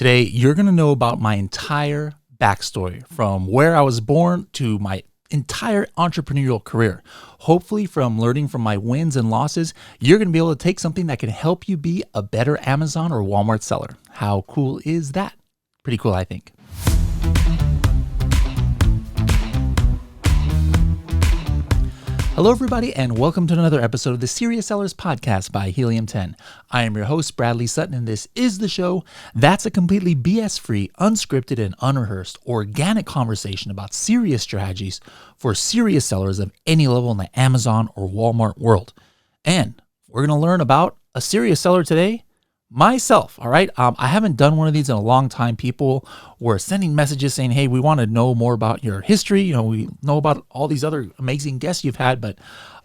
Today, you're going to know about my entire backstory from where I was born to my entire entrepreneurial career. Hopefully, from learning from my wins and losses, you're going to be able to take something that can help you be a better Amazon or Walmart seller. How cool is that? Pretty cool, I think. Hello, everybody, and welcome to another episode of the Serious Sellers Podcast by Helium 10. I am your host, Bradley Sutton, and this is the show that's a completely BS-free, unscripted, and unrehearsed organic conversation about serious strategies for serious sellers of any level in the Amazon or Walmart world. And we're going to learn about a serious seller today, myself, all right? I haven't done one of these in a long time. People were sending messages saying, hey, we want to know more about your history. You know, we know about all these other amazing guests you've had, but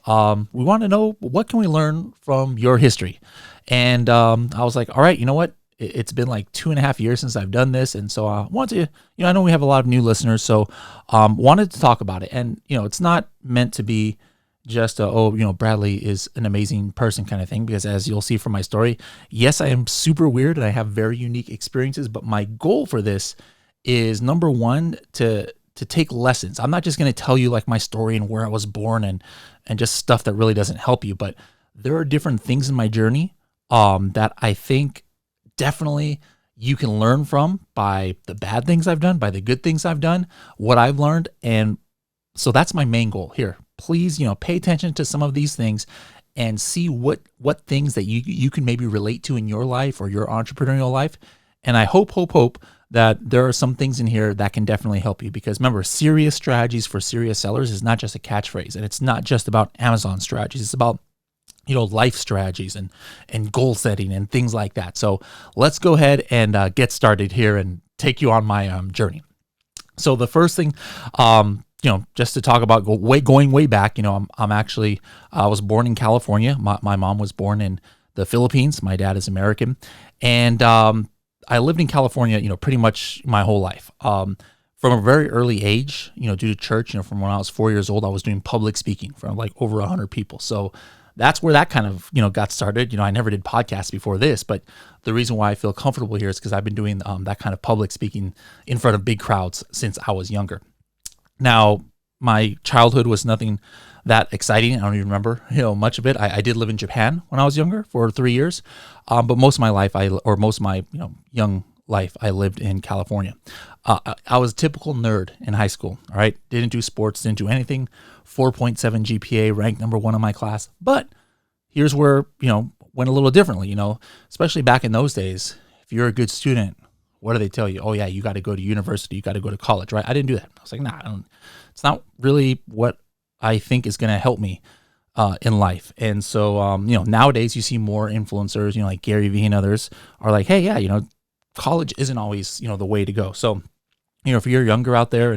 we want to know, what can we learn from your history? And I was like, all right, you know what? It's been like 2.5 years since I've done this. And so I wanted to, I know we have a lot of new listeners, so wanted to talk about it. And, it's not meant to be just Bradley is an amazing person kind of thing, because as you'll see from my story, yes, I am super weird and I have very unique experiences, but my goal for this is, number one, to take lessons. I'm not just going to tell you like my story and where I was born and just stuff that really doesn't help you, but there are different things in my journey that I think definitely you can learn from, by the bad things I've done, by the good things I've done, what I've learned. And so that's my main goal here. Please, pay attention to some of these things and see what things that you can maybe relate to in your life or your entrepreneurial life. And I hope that there are some things in here that can definitely help you, because remember, serious strategies for serious sellers is not just a catchphrase, and it's not just about Amazon strategies. It's about life strategies and goal setting and things like that. So let's go ahead and get started here and take you on my journey. So the first thing, just to talk about going way back, I'm actually, I was born in California. My mom was born in the Philippines. My dad is American. And I lived in California, pretty much my whole life. From a very early age, due to church, from when I was 4 years old, I was doing public speaking for like over 100 people. So that's where that kind of, got started. I never did podcasts before this, but the reason why I feel comfortable here is because I've been doing that kind of public speaking in front of big crowds since I was younger. Now, my childhood was nothing that exciting. I don't even remember, much of it. I did live in Japan when I was younger for 3 years, but most of my life, young life, I lived in California. I was a typical nerd in high school. All right, didn't do sports, didn't do anything. 4.7 GPA, ranked number one in my class. But here's where went a little differently. Especially back in those days, if you're a good student, what do they tell you? Oh yeah, you got to go to university, you got to go to college, right? I didn't do that. I was like, nah, it's not really what I think is going to help me in life. And so, nowadays you see more influencers, like Gary Vee and others are like, hey, yeah, college isn't always, the way to go. So, if you're younger out there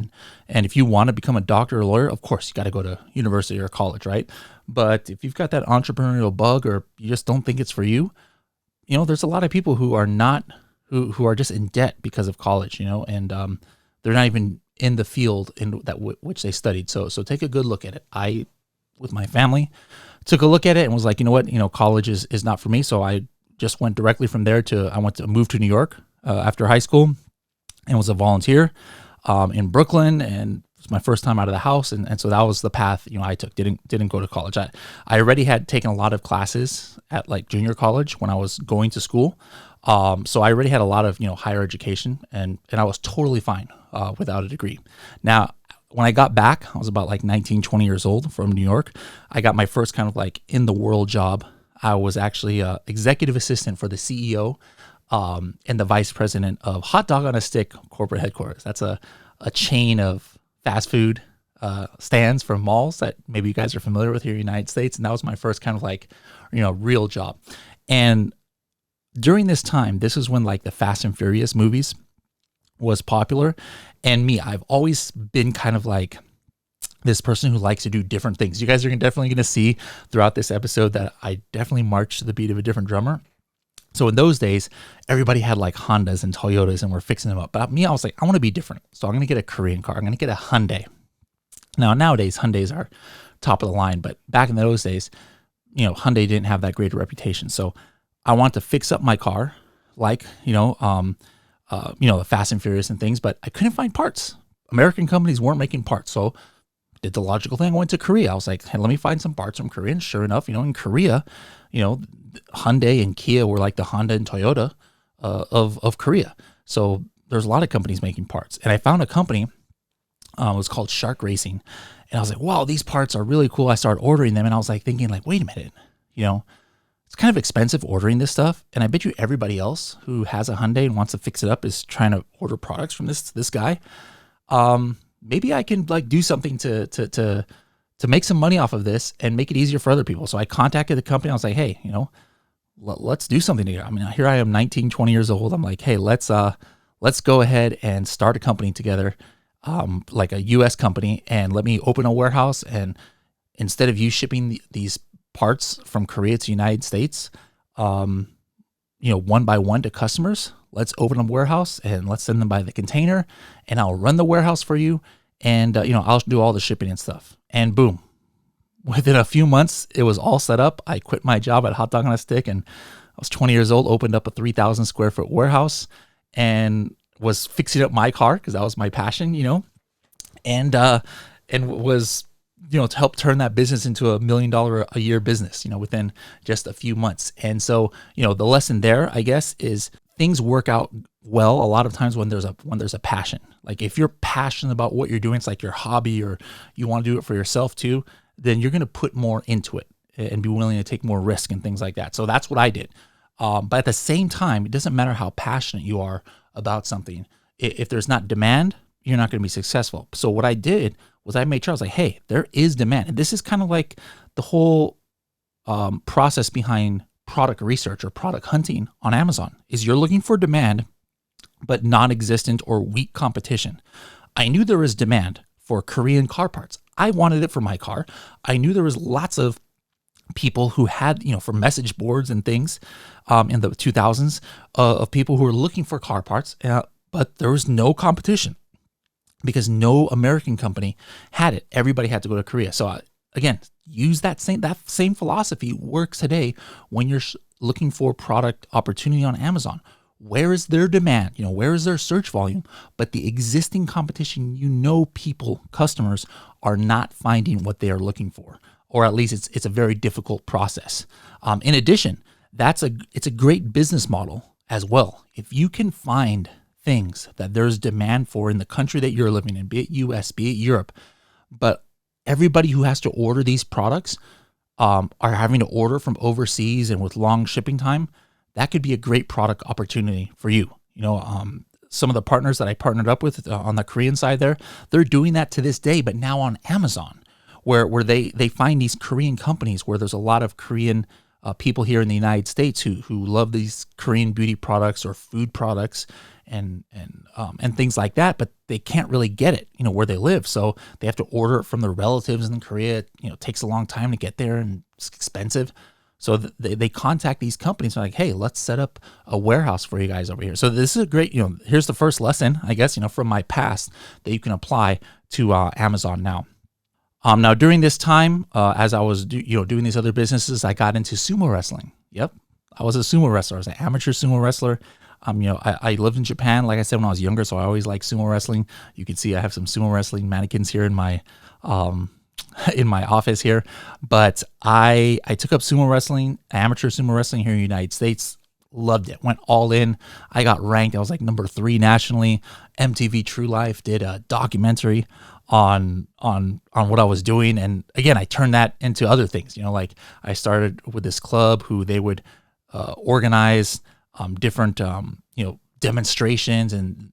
and if you want to become a doctor or lawyer, of course you got to go to university or college, right? But if you've got that entrepreneurial bug, or you just don't think it's for you, there's a lot of people who are not, who are just in debt because of college, and they're not even in the field in that which they studied. So take a good look at it. I, with my family, took a look at it and was like, you know what, college is not for me. So I just went directly from there I moved to New York after high school, and was a volunteer in Brooklyn, and it was my first time out of the house. And so that was the path, I took. Didn't go to college. I already had taken a lot of classes at like junior college when I was going to school. So I already had a lot of, higher education, and I was totally fine without a degree. Now, when I got back, I was about like 19, 20 years old from New York. I got my first kind of like in the world job. I was actually a executive assistant for the CEO and the vice president of Hot Dog on a Stick corporate headquarters. That's a chain of fast food stands from malls that maybe you guys are familiar with here in the United States. And that was my first kind of like, real job. And during this time, this is when like the Fast and Furious movies was popular. And I've always been kind of like this person who likes to do different things. You guys are definitely going to see throughout this episode that I definitely march to the beat of a different drummer. So in those days, everybody had like Hondas and Toyotas and we're fixing them up. But I was like, I want to be different. So I'm going to get a Korean car. I'm going to get a Hyundai. Now, nowadays, Hyundais are top of the line. But back in those days, Hyundai didn't have that great a reputation. So I want to fix up my car like, the Fast and Furious and things, but I couldn't find parts. American companies weren't making parts. So did the logical thing. I went to Korea. I was like, hey, let me find some parts from Korea. And sure enough, in Korea, Hyundai and Kia were like the Honda and Toyota of Korea. So there's a lot of companies making parts. And I found a company, it was called Shark Racing. And I was like, wow, these parts are really cool. I started ordering them and I was like thinking like, wait a minute, it's kind of expensive ordering this stuff. And I bet you everybody else who has a Hyundai and wants to fix it up is trying to order products from this guy. Maybe I can like do something to make some money off of this and make it easier for other people. So I contacted the company. I was like, hey, let's do something together. I mean, here I am 19, 20 years old. I'm like, hey, let's go ahead and start a company together, like a US company, and let me open a warehouse. And instead of you shipping these parts from Korea to the United States, one by one to customers, let's open a warehouse and let's send them by the container, and I'll run the warehouse for you. And, I'll do all the shipping and stuff. And boom, within a few months, it was all set up. I quit my job at Hot Dog on a Stick, and I was 20 years old, opened up a 3,000 square foot warehouse and was fixing up my car because that was my passion, and was, to help turn that business into $1 million a year business, within just a few months. And so, the lesson there, I guess, is things work out well a lot of times when there's a passion. Like if you're passionate about what you're doing, it's like your hobby, or you want to do it for yourself too, then you're going to put more into it and be willing to take more risk and things like that. So that's what I did. But at the same time, it doesn't matter how passionate you are about something. If there's not demand, you're not going to be successful. So what I did was I made sure I was like, hey, there is demand. And this is kind of like the whole process behind product research or product hunting on Amazon. Is you're looking for demand, but non-existent or weak competition. I knew there was demand for Korean car parts. I wanted it for my car. I knew there was lots of people who had, for message boards and things in the 2000s of people who were looking for car parts, but there was no competition because no American company had it. Everybody had to go to Korea. So again, use that same philosophy works today when you're looking for product opportunity on Amazon. Where is their demand? Where is their search volume? But the existing competition, customers are not finding what they are looking for, or at least it's a very difficult process. In addition, it's a great business model as well. If you can find things that there's demand for in the country that you're living in, be it US, be it Europe, but everybody who has to order these products are having to order from overseas and with long shipping time, that could be a great product opportunity for you. Some of the partners that I partnered up with on the Korean side they're doing that to this day, but now on Amazon, where they find these Korean companies where there's a lot of Korean people here in the United States who love these Korean beauty products or food products and things like that, but they can't really get it, where they live. So they have to order it from their relatives in Korea. It takes a long time to get there and it's expensive. So they contact these companies and like, hey, let's set up a warehouse for you guys over here. So this is a great, here's the first lesson, I guess, from my past that you can apply to Amazon now. Now during this time, as I was doing these other businesses, I got into sumo wrestling. Yep, I was a sumo wrestler. I was an amateur sumo wrestler. I lived in Japan, like I said, when I was younger, so I always liked sumo wrestling. You can see I have some sumo wrestling mannequins here in my office here. But I took up sumo wrestling, amateur sumo wrestling here in the United States. Loved it. Went all in. I got ranked. I was like number 3 nationally. MTV True Life did a documentary on what I was doing, and again, I turned that into other things. Like I started with this club who they would organize different demonstrations, and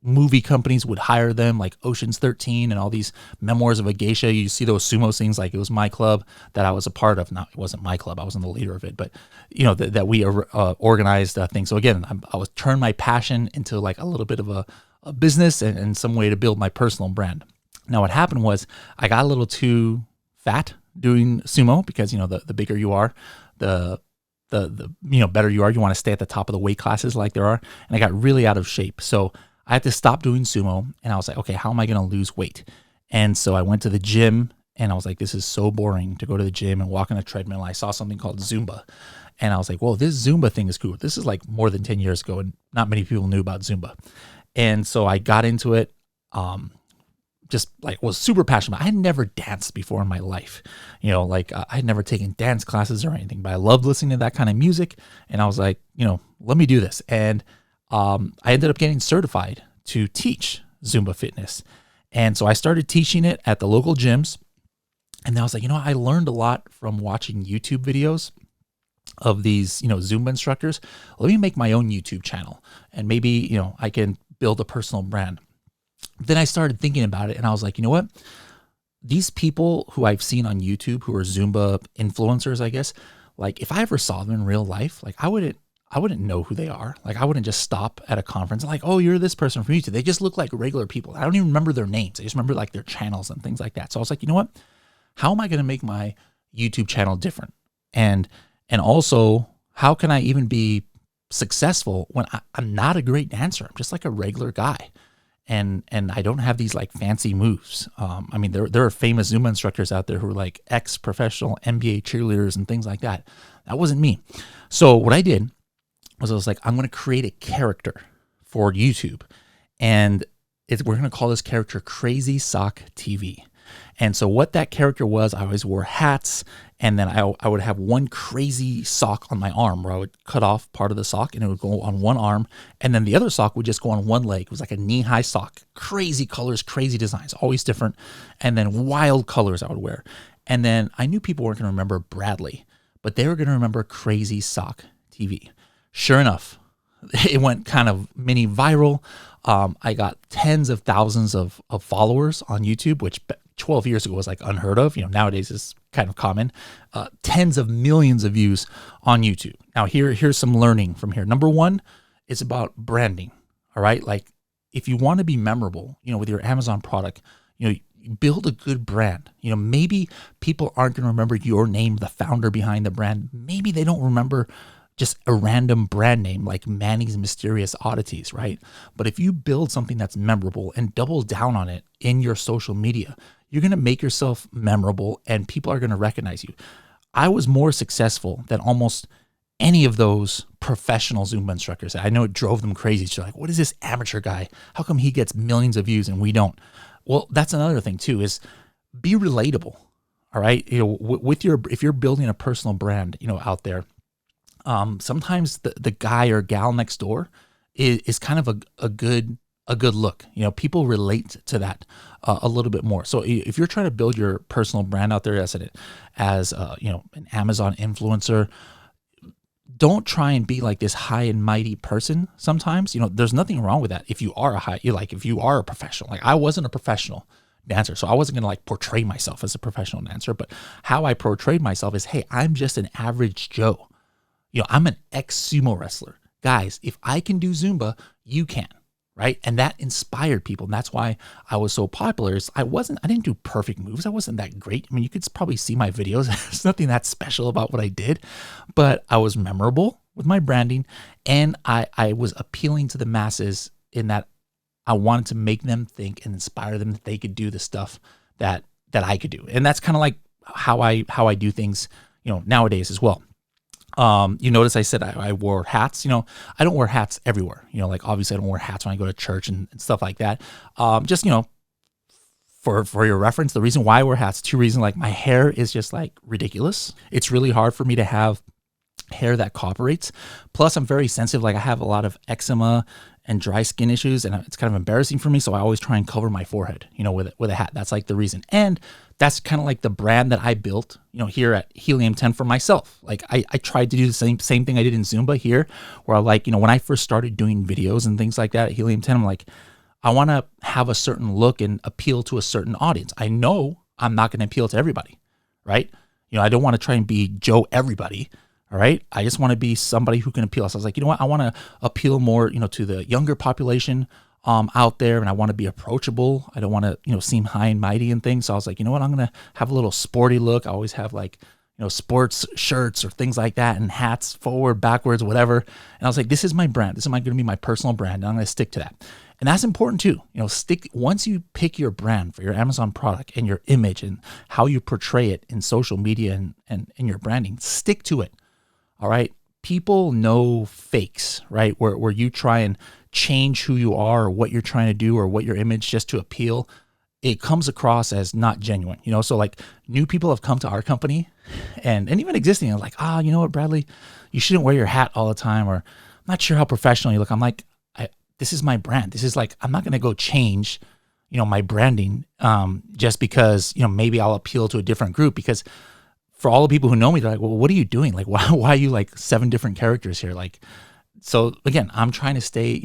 movie companies would hire them, like Ocean's 13 and all these Memoirs of a Geisha. You see those sumo things, like it was my club that I was a part of. Not, it wasn't my club, I wasn't the leader of it, but that we organized things. So again, I was turned my passion into like a little bit of a business and some way to build my personal brand. Now what happened was I got a little too fat doing sumo because the bigger you are, the better you are. You want to stay at the top of the weight classes like there are, and I got really out of shape. So I had to stop doing sumo, and I was like, okay, how am I going to lose weight? And so I went to the gym and I was like, this is so boring to go to the gym and walk on a treadmill. I saw something called Zumba, and I was like, whoa, this Zumba thing is cool. This is like more than 10 years ago, and not many people knew about Zumba. And so I got into it, just like was super passionate. I had never danced before in my life, like I had never taken dance classes or anything, but I loved listening to that kind of music. And I was like, let me do this. And I ended up getting certified to teach Zumba fitness. And so I started teaching it at the local gyms. And I was like, I learned a lot from watching YouTube videos of these, Zumba instructors. Let me make my own YouTube channel, and maybe, I can build a personal brand. Then I started thinking about it, and I was like, you know what? These people who I've seen on YouTube who are Zumba influencers, I guess, like if I ever saw them in real life, like I wouldn't know who they are. Like I wouldn't just stop at a conference and like, oh, you're this person from YouTube. They just look like regular people. I don't even remember their names. I just remember like their channels and things like that. So I was like, you know what? How am I going to make my YouTube channel different? And also, how can I even be successful when I'm not a great dancer? I'm just like a regular guy. And I don't have these like fancy moves. I mean, there are famous Zumba instructors out there who are like ex-professional NBA cheerleaders and things like that. That wasn't me. So what I did was I was like, I'm going to create a character for YouTube. And we're going to call this character Crazy Sock TV. And so what that character was, I always wore hats, and then I would have one crazy sock on my arm where I would cut off part of the sock and it would go on one arm, and then the other sock would just go on one leg. It was like a knee-high sock. Crazy colors, crazy designs, always different, and then wild colors I would wear. And then I knew people weren't going to remember Bradley, but they were going to remember Crazy Sock TV. Sure enough, it went kind of mini viral. I got tens of thousands of followers on YouTube, which 12 years ago was like unheard of. Nowadays is kind of common. Tens of millions of views on YouTube. Now here's some learning from here. Number one, it's about branding. All right. Like if you want to be memorable, with your Amazon product, build a good brand. Maybe people aren't going to remember your name, the founder behind the brand. Maybe they don't remember just a random brand name like Manny's Mysterious Oddities, right? But if you build something that's memorable and double down on it in your social media, you're going to make yourself memorable and people are going to recognize you. I was more successful than almost any of those professional Zumba instructors. I know it drove them crazy. They're like, what is this amateur guy? How come he gets millions of views and we don't? Well, that's another thing too, is be relatable. All right. If you're building a personal brand, out there, sometimes the guy or gal next door is kind of a good look. People relate to that a little bit more. So if you're trying to build your personal brand out there as an Amazon influencer, don't try and be like this high and mighty person. Sometimes, there's nothing wrong with that. If you are if you are a professional, like I wasn't a professional dancer, so I wasn't going to like portray myself as a professional dancer, but how I portrayed myself is, hey, I'm just an average Joe. I'm an ex-sumo wrestler. Guys, if I can do Zumba, you can, right? And that inspired people. And that's why I was so popular. I didn't do perfect moves. I wasn't that great. I mean, you could probably see my videos. There's nothing that special about what I did, but I was memorable with my branding. And I was appealing to the masses in that I wanted to make them think and inspire them that they could do the stuff that I could do. And that's kind of like how I do things, nowadays as well. You notice I said I wore hats. I don't wear hats everywhere. Like obviously I don't wear hats when I go to church and stuff like that. Just, for your reference, the reason why I wear hats, two reasons. Like my hair is just like ridiculous. It's really hard for me to have hair that cooperates. Plus I'm very sensitive. Like I have a lot of eczema and dry skin issues, and it's kind of embarrassing for me. So I always try and cover my forehead, with a hat. That's like the reason. And that's kind of like the brand that I built, here at Helium 10 for myself. Like I tried to do the same thing I did in Zumba here, where I when I first started doing videos and things like that at Helium 10, I'm like, I want to have a certain look and appeal to a certain audience. I know I'm not going to appeal to everybody, right? I don't want to try and be Joe everybody. All right. I just want to be somebody who can appeal. So I was like, you know what? I want to appeal more, to the younger population out there, and I want to be approachable. I don't want to, seem high and mighty and things. So I was like, you know what? I'm going to have a little sporty look. I always have like, sports shirts or things like that, and hats forward, backwards, whatever. And I was like, this is my brand. This is going to be my personal brand. And I'm going to stick to that. And that's important too. Stick once you pick your brand for your Amazon product and your image and how you portray it in social media and in your branding, stick to it. All right. People know fakes, right? Where you try and change who you are or what you're trying to do or what your image just to appeal. It comes across as not genuine, so like new people have come to our company and even existing are like, you know what, Bradley, you shouldn't wear your hat all the time, or I'm not sure how professional you look. I'm like, this is my brand. This is like, I'm not going to go change, my branding just because, maybe I'll appeal to a different group, because for all the people who know me, they're like, well, what are you doing? Like, why are you like 7 different characters here? Like, so again, I'm trying to stay,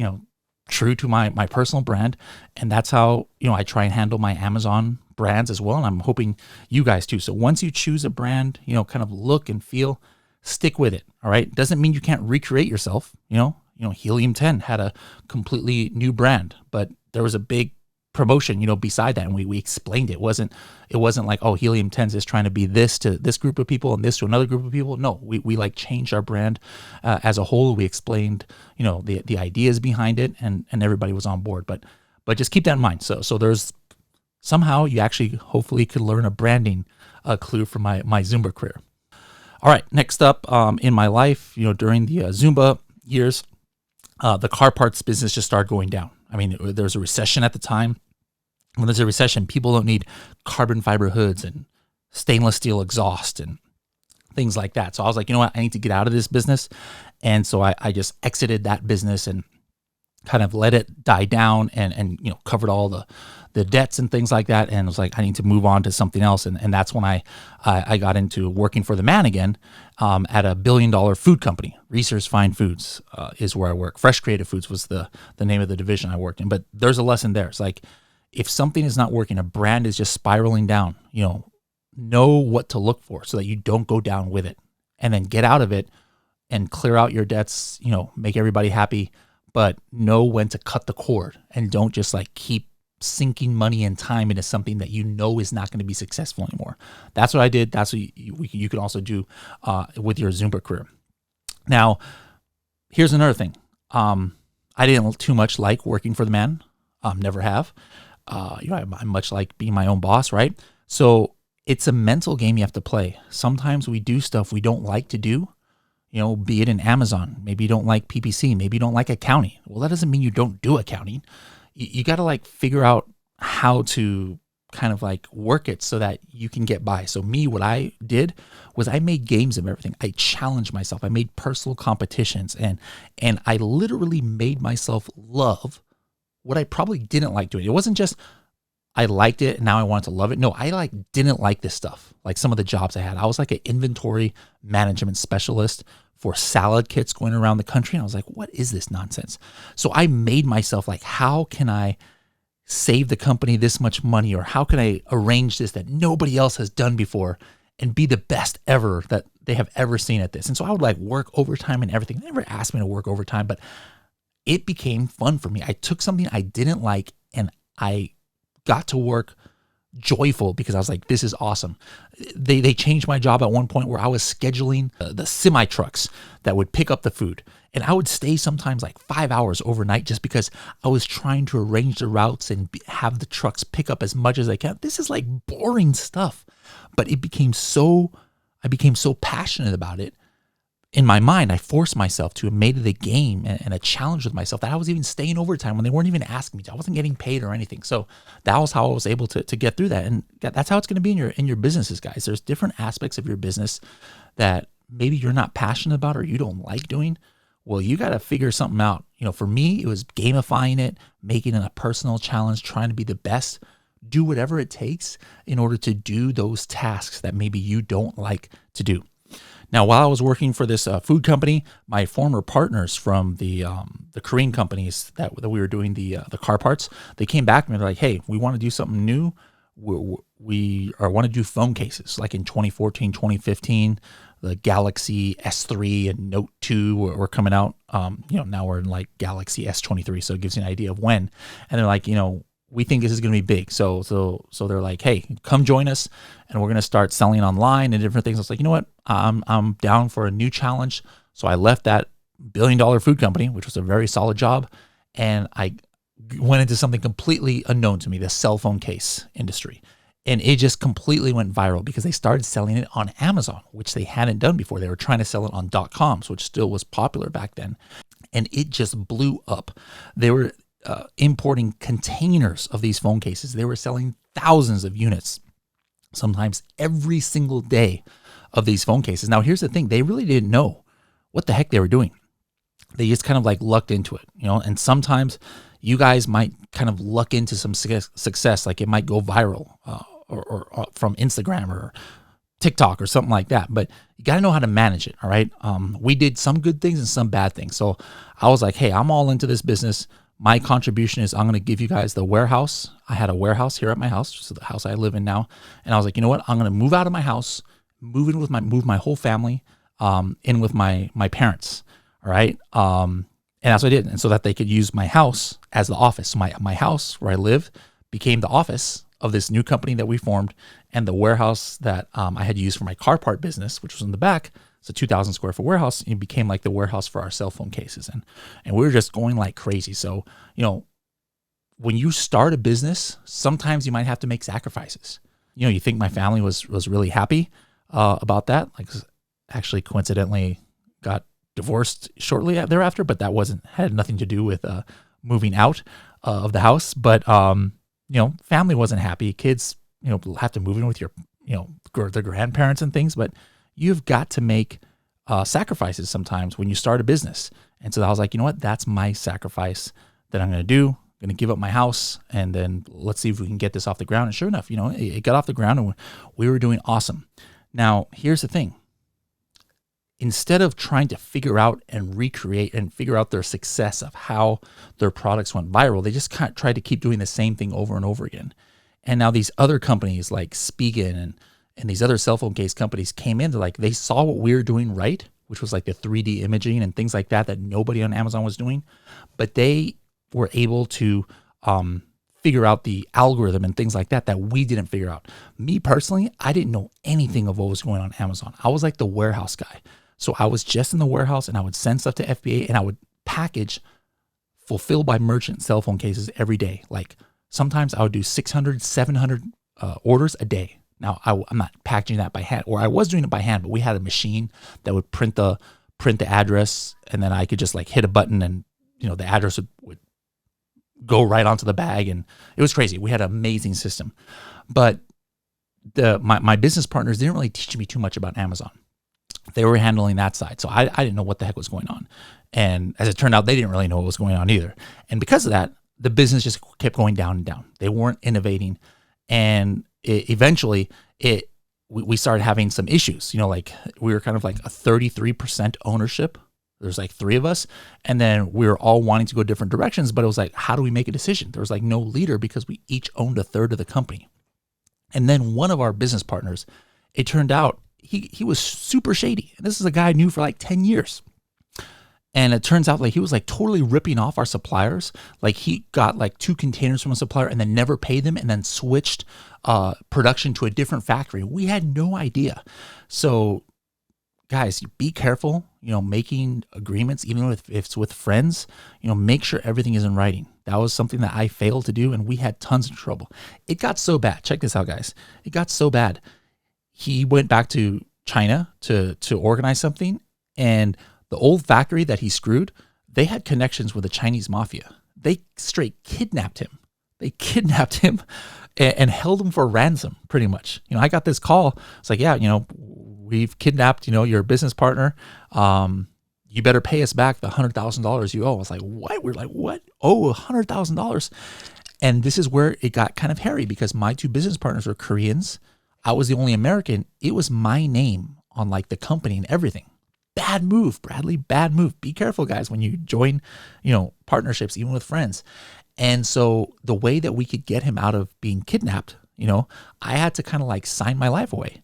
true to my personal brand. And that's how, I try and handle my Amazon brands as well. And I'm hoping you guys too. So once you choose a brand, kind of look and feel, stick with it. All right. Doesn't mean you can't recreate yourself. Helium 10 had a completely new brand, but there was a big promotion, beside that. And we explained it. It wasn't like, oh, Helium 10 is just trying to be this to this group of people and this to another group of people. No, we like changed our brand as a whole. We explained, the ideas behind it, and everybody was on board. But just keep that in mind. So there's somehow you actually hopefully could learn a branding clue from my Zumba career. All right, next up in my life, during the Zumba years, the car parts business just started going down. I mean, there was a recession at the time. When there's a recession, people don't need carbon fiber hoods and stainless steel exhaust and things like that. So I was like, you know what? I need to get out of this business. And so I just exited that business and kind of let it die down and covered all the debts and things like that. And was like, I need to move on to something else. And that's when I got into working for the man again at a $1 billion food company. Reese's Fine Foods is where I work. Fresh Creative Foods was the name of the division I worked in. But there's a lesson there. It's like, if something is not working, a brand is just spiraling down, know what to look for so that you don't go down with it, and then get out of it and clear out your debts, make everybody happy, but know when to cut the cord, and don't just like keep sinking money and time into something that is not going to be successful anymore. That's what I did. That's what you can also do with your Zumba career. Now, here's another thing. I didn't too much like working for the man. Never have. I much like being my own boss, right? So it's a mental game you have to play. Sometimes we do stuff we don't like to do, be it in Amazon. Maybe you don't like PPC. Maybe you don't like accounting. Well, that doesn't mean you don't do accounting. You got to like figure out how to kind of like work it so that you can get by. So me, what I did was I made games of everything. I challenged myself. I made personal competitions, and I literally made myself love what I probably didn't like doing. It wasn't just I liked it and now I wanted to love it. No, I didn't like this stuff. Like some of the jobs I had, I was like an inventory management specialist for salad kits going around the country. And I was like, what is this nonsense? So I made myself like, how can I save the company this much money? Or how can I arrange this that nobody else has done before and be the best ever that they have ever seen at this? And so I would like work overtime and everything. They never asked me to work overtime, but it became fun for me. I took something I didn't like and I got to work joyful because I was like, this is awesome. They changed my job at one point where I was scheduling the semi trucks that would pick up the food. And I would stay sometimes like 5 hours overnight just because I was trying to arrange the routes and have the trucks pick up as much as I can. This is like boring stuff, but I became so passionate about it. In my mind, I forced myself to have made it a game and a challenge with myself that I was even staying overtime when they weren't even asking me to. I wasn't getting paid or anything. So that was how I was able to get through that. And that's how it's going to be in your businesses, guys. There's different aspects of your business that maybe you're not passionate about or you don't like doing. Well, you got to figure something out. For me, it was gamifying it, making it a personal challenge, trying to be the best, do whatever it takes in order to do those tasks that maybe you don't like to do. Now, while I was working for this food company, my former partners from the Korean companies that we were doing the car parts, they came back and they're like, hey, we want to do something new. We want to do phone cases. Like in 2014, 2015, the Galaxy S3 and Note 2 were coming out. Now we're in like Galaxy S23, so it gives you an idea of when. And they're like, we think this is going to be big. So they're like, hey, come join us and we're going to start selling online and different things. I was like, you know what? I'm down for a new challenge. So I left that $1 billion food company, which was a very solid job. And I went into something completely unknown to me, the cell phone case industry. And it just completely went viral because they started selling it on Amazon, which they hadn't done before. They were trying to sell it on .coms, which still was popular back then. And it just blew up. They were importing containers of these phone cases. They were selling thousands of units, sometimes every single day, of these phone cases. Now, here's the thing. They really didn't know what the heck they were doing. They just kind of like lucked into it, and sometimes you guys might kind of luck into some success, like it might go viral or from Instagram or TikTok or something like that. But you got to know how to manage it. All right. We did some good things and some bad things. So I was like, hey, I'm all into this business. My contribution is I'm going to give you guys the warehouse. I had a warehouse here at my house, so the house I live in now. And I was like, you know what? I'm going to move out of my house, move my whole family in with my parents. All right. And that's what I did. And so that they could use my house as the office. So my house where I live became the office of this new company that we formed, and the warehouse that I had used for my car part business, which was in the back. It's a 2,000 square foot warehouse. It became like the warehouse for our cell phone cases. And we were just going like crazy. So, when you start a business, sometimes you might have to make sacrifices. You think my family was really happy about that. Like, actually coincidentally got divorced shortly thereafter, but that had nothing to do with moving out of the house. But family wasn't happy. Kids, have to move in with their grandparents and things. But you've got to make sacrifices sometimes when you start a business. And so I was like, you know what? That's my sacrifice that I'm going to do. I'm going to give up my house, and then let's see if we can get this off the ground. And sure enough, it got off the ground, and we were doing awesome. Now, here's the thing. Instead of trying to figure out and recreate and figure out their success of how their products went viral, they just kind of tried to keep doing the same thing over and over again. And now these other companies like Spigen and these other cell phone case companies came in, they saw what we were doing right, which was like the 3D imaging and things like that nobody on Amazon was doing. But they were able to figure out the algorithm and things like that we didn't figure out. Me personally, I didn't know anything of what was going on Amazon. I was like the warehouse guy. So I was just in the warehouse, and I would send stuff to FBA, and I would package fulfilled by merchant cell phone cases every day. Like sometimes I would do 600, 700 orders a day. Now I'm not packaging that by hand, or I was doing it by hand, but we had a machine that would print the address, and then I could just like hit a button, and the address would go right onto the bag, and it was crazy. We had an amazing system, but my business partners didn't really teach me too much about Amazon. They were handling that side. So I didn't know what the heck was going on. And as it turned out, they didn't really know what was going on either. And because of that, the business just kept going down and down. They weren't innovating. And eventually we started having some issues. Like we were kind of like a 33% ownership. There's like 3 of us. And then we were all wanting to go different directions. But it was like, how do we make a decision? There was like no leader because we each owned a third of the company. And then one of our business partners, it turned out, he was super shady. And this is a guy I knew for like 10 years. And it turns out like he was like totally ripping off our suppliers. Like he got like 2 containers from a supplier and then never paid them, and then switched production to a different factory. We had no idea. So guys, be careful, making agreements, even if it's with friends, make sure everything is in writing. That was something that I failed to do, and we had tons of trouble. It got so bad. Check this out, guys. It got so bad. He went back to China to organize something, and the old factory that he screwed, they had connections with the Chinese mafia. They straight kidnapped him. They kidnapped him and held him for ransom, pretty much. I got this call. It's like, yeah, we've kidnapped, your business partner. You better pay us back the $100,000 you owe. I was like, what? We're like, what? Oh, $100,000. And this is where it got kind of hairy, because my 2 business partners were Koreans. I was the only American. It was my name on like the company and everything. Bad move, Bradley, bad move. Be careful, guys, when you join, partnerships, even with friends. And so the way that we could get him out of being kidnapped, I had to kind of like sign my life away.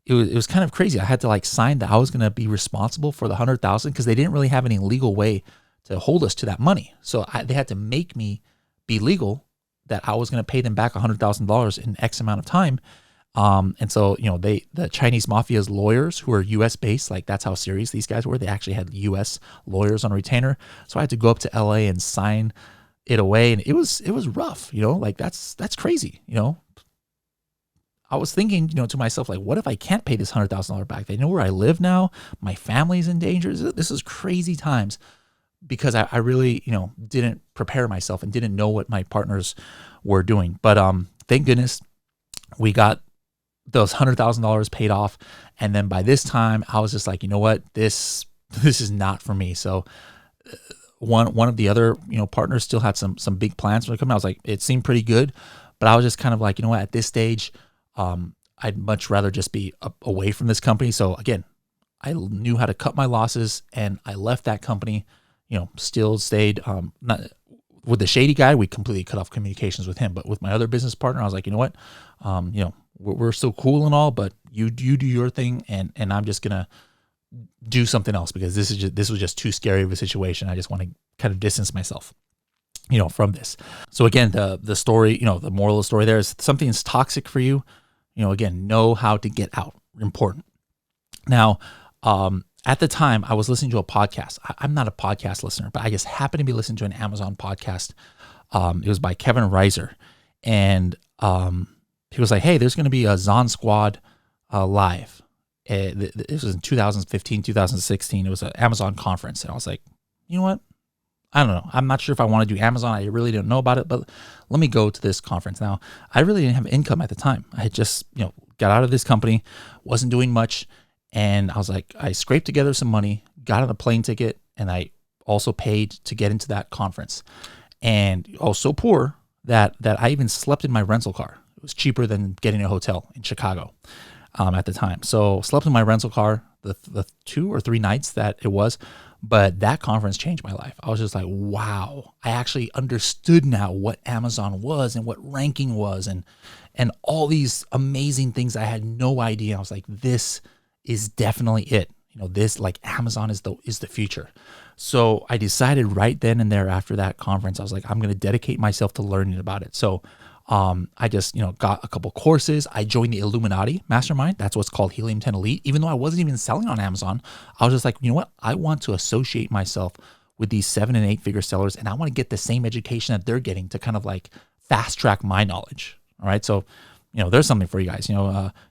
It was kind of crazy. I had to like sign that I was going to be responsible for the 100,000, because they didn't really have any legal way to hold us to that money. So they had to make me be legal that I was going to pay them back $100,000 in X amount of time. And so, the Chinese mafia's lawyers, who are US based, like that's how serious these guys were. They actually had US lawyers on retainer. So I had to go up to LA and sign it away, and it was rough, like that's crazy. I was thinking, to myself, like, what if I can't pay this $100,000 back? They know where I live now. My family's in danger. This is crazy times, because I really, didn't prepare myself and didn't know what my partners were doing. But thank goodness we got those $100,000 paid off. And then by this time, I was just like, you know what, this is not for me. So one of the other, partners still had some big plans for coming. I was like, it seemed pretty good, but I was just kind of like, you know what, at this stage, I'd much rather just be away from this company. So again, I knew how to cut my losses, and I left that company. Still stayed. Not with the shady guy, we completely cut off communications with him. But with my other business partner, I was like, you know what, we're still cool and all, but you do your thing, and I'm just gonna do something else, because this was just too scary of a situation. I just want to kind of distance myself, from this. So again, the story, the moral of the story there is, something is toxic for you, again, know how to get out. Important. Now, at the time, I was listening to a podcast. I'm not a podcast listener, but I just happened to be listening to an Amazon podcast. It was by Kevin Reiser, and he was like, "Hey, there's going to be a Zon Squad live." This was in 2015, 2016. It was an Amazon conference, and I was like, "You know what? I don't know. I'm not sure if I want to do Amazon. I really didn't know about it, but let me go to this conference." Now, I really didn't have income at the time. I had just, got out of this company, wasn't doing much. And I was like, I scraped together some money, got on a plane ticket, and I also paid to get into that conference. And I was so poor that I even slept in my rental car. It was cheaper than getting a hotel in Chicago at the time. So slept in my rental car the 2 or 3 nights that it was. But that conference changed my life. I was just like, wow, I actually understood now what Amazon was and what ranking was, and all these amazing things I had no idea. I was like, this is definitely it. This, like, Amazon is the future. So I decided right then and there after that conference, I was like, I'm going to dedicate myself to learning about it. So I just, got a couple courses. I joined the Illuminati Mastermind. That's what's called Helium 10 Elite. Even though I wasn't even selling on Amazon, I was just like, you know what? I want to associate myself with these 7 and 8 figure sellers, and I want to get the same education that they're getting to kind of like fast track my knowledge. All right. So, there's something for you guys.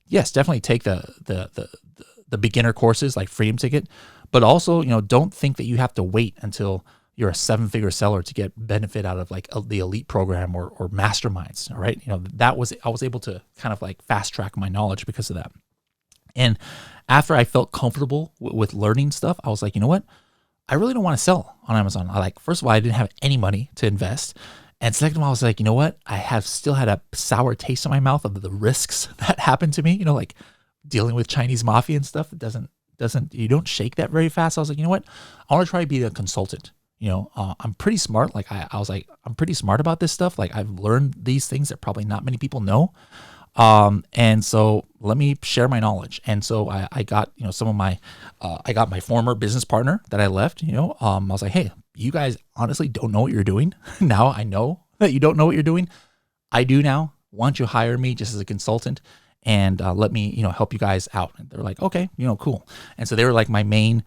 Yes, definitely take the beginner courses like Freedom Ticket, but also, don't think that you have to wait until you're a 7-figure seller to get benefit out of like the elite program or masterminds. All right. I was able to kind of like fast track my knowledge because of that. And after I felt comfortable with learning stuff, I was like, you know what? I really don't want to sell on Amazon. First of all, I didn't have any money to invest. And second of all, I was like, you know what? I have still had a sour taste in my mouth of the risks that happened to me, like dealing with Chinese mafia and stuff. It doesn't, you don't shake that very fast. I was like, you know what? I want to try to be a consultant. I'm pretty smart. Like I was like, I'm pretty smart about this stuff. Like I've learned these things that probably not many people know. And so let me share my knowledge. And so I got, some of my, I got my former business partner that I left, I was like, hey, you guys honestly don't know what you're doing. Now I know that you don't know what you're doing. I do now. Why don't you hire me just as a consultant and let me, help you guys out? And they're like, okay, cool. And so they were like my main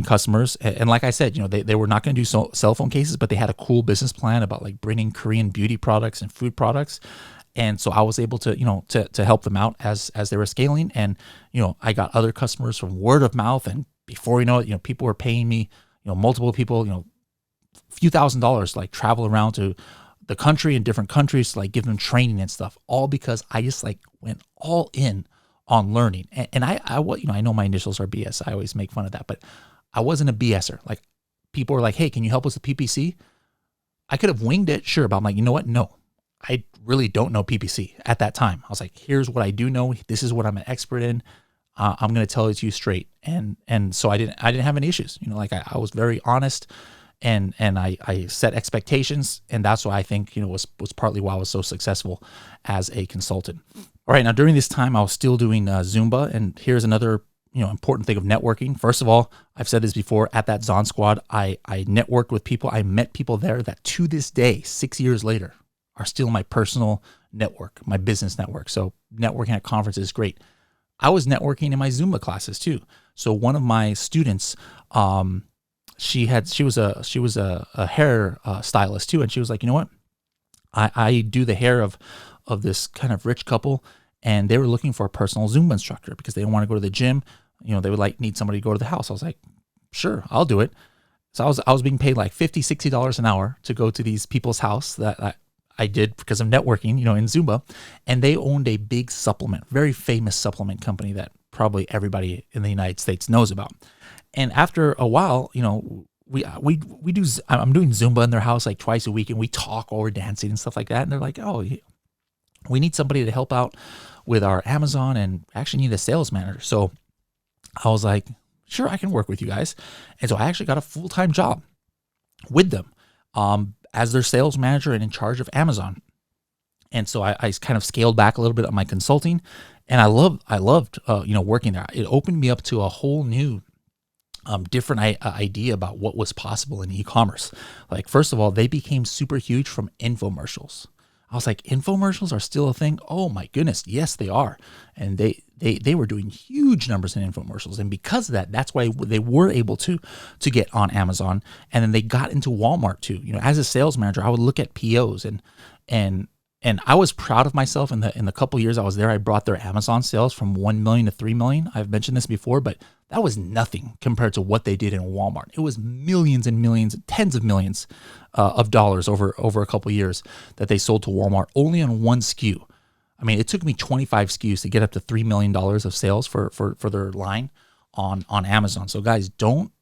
customers. And like I said, they were not going to do cell phone cases, but they had a cool business plan about like bringing Korean beauty products and food products. And so I was able to, to help them out as they were scaling. And, I got other customers from word of mouth. And before you know it, people were paying me, multiple people, a few $1,000s, like travel around to the country and different countries to like give them training and stuff, all because I just like went all in on learning. And I know my initials are BS. I always make fun of that, but I wasn't a BSer. Like people were like, hey, can you help us with PPC? I could have winged it. Sure. But I'm like, you know what? No, I really don't know PPC at that time. I was like, here's what I do know. This is what I'm an expert in. I'm going to tell it to you straight. And so I didn't have any issues, like I was very honest and I set expectations. And that's why I think, was partly why I was so successful as a consultant. All right. Now during this time, I was still doing Zumba, and here's another, important thing of networking. First of all, I've said this before, at that Zon Squad, I networked with people. I met people there that to this day, 6 years later, are still my personal network, my business network. So networking at conferences is great. I was networking in my Zumba classes too. So one of my students, she was a hair stylist too, and she was like, you know what, I do the hair of this kind of rich couple, and they were looking for a personal Zumba instructor because they didn't want to go to the gym. They would like need somebody to go to the house. I was like, sure, I'll do it. So I was being paid like $50, $60 an hour to go to these people's house that I did because of networking, in Zumba. And they owned a big supplement, very famous supplement company that probably everybody in the United States knows about. And after a while, we do. I'm doing Zumba in their house like twice a week, and we talk while we're dancing and stuff like that. And they're like, "Oh, we need somebody to help out with our Amazon, and actually need a sales manager." So I was like, "Sure, I can work with you guys." And so I actually got a full-time job with them as their sales manager and in charge of Amazon. And so I kind of scaled back a little bit on my consulting, and I loved working there. It opened me up to a whole new different idea about what was possible in e-commerce. Like, first of all, they became super huge from infomercials. I was like, infomercials are still a thing? Oh my goodness, yes, they are. And they were doing huge numbers in infomercials. And because of that, that's why they were able to get on Amazon. And then they got into Walmart too. As a sales manager, I would look at POs and I was proud of myself in the couple years I was there. I brought their Amazon sales from 1 million to 3 million. I've mentioned this before, but that was nothing compared to what they did in Walmart. It was millions and millions, tens of millions of dollars over a couple of years that they sold to Walmart only on one SKU. I mean, it took me 25 SKUs to get up to $3 million of sales for their line on Amazon. So guys, don't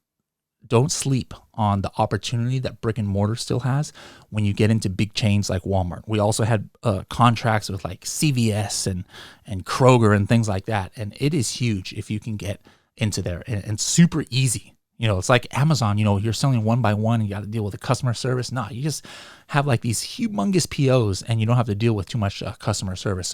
sleep on the opportunity that brick and mortar still has when you get into big chains like Walmart. We also had contracts with like CVS and Kroger and things like that. And it is huge if you can get into there, and super easy. It's like Amazon, you're selling one by one and you got to deal with the customer service. No, you just have like these humongous POs and you don't have to deal with too much customer service.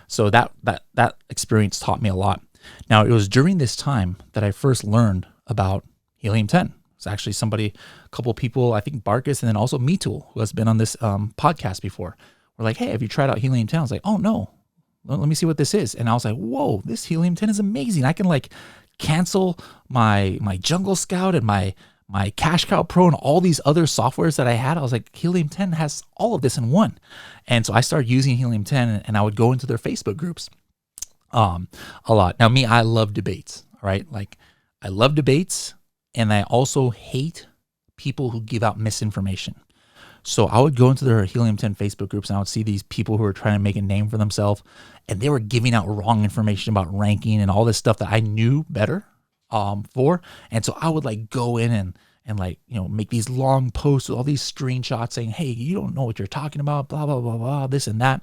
So that experience taught me a lot. Now, it was during this time that I first learned about Helium-10. It's actually a couple of people, I think Barkus and then also MeTool, who has been on this podcast before, were like, hey, have you tried out Helium-10? I was like, oh no, let me see what this is. And I was like, whoa, this Helium-10 is amazing. I can like cancel my Jungle Scout and my Cash Cow Pro and all these other softwares that I had. I was like, Helium-10 has all of this in one. And so I started using Helium-10 and I would go into their Facebook groups a lot. Now, me, I love debates, all right? Like, I love debates. And I also hate people who give out misinformation. So I would go into their Helium-10 Facebook groups and I would see these people who are trying to make a name for themselves, and they were giving out wrong information about ranking and all this stuff that I knew better for. And so I would like go in and like, make these long posts with all these screenshots saying, hey, you don't know what you're talking about, blah, blah, blah, blah, this and that.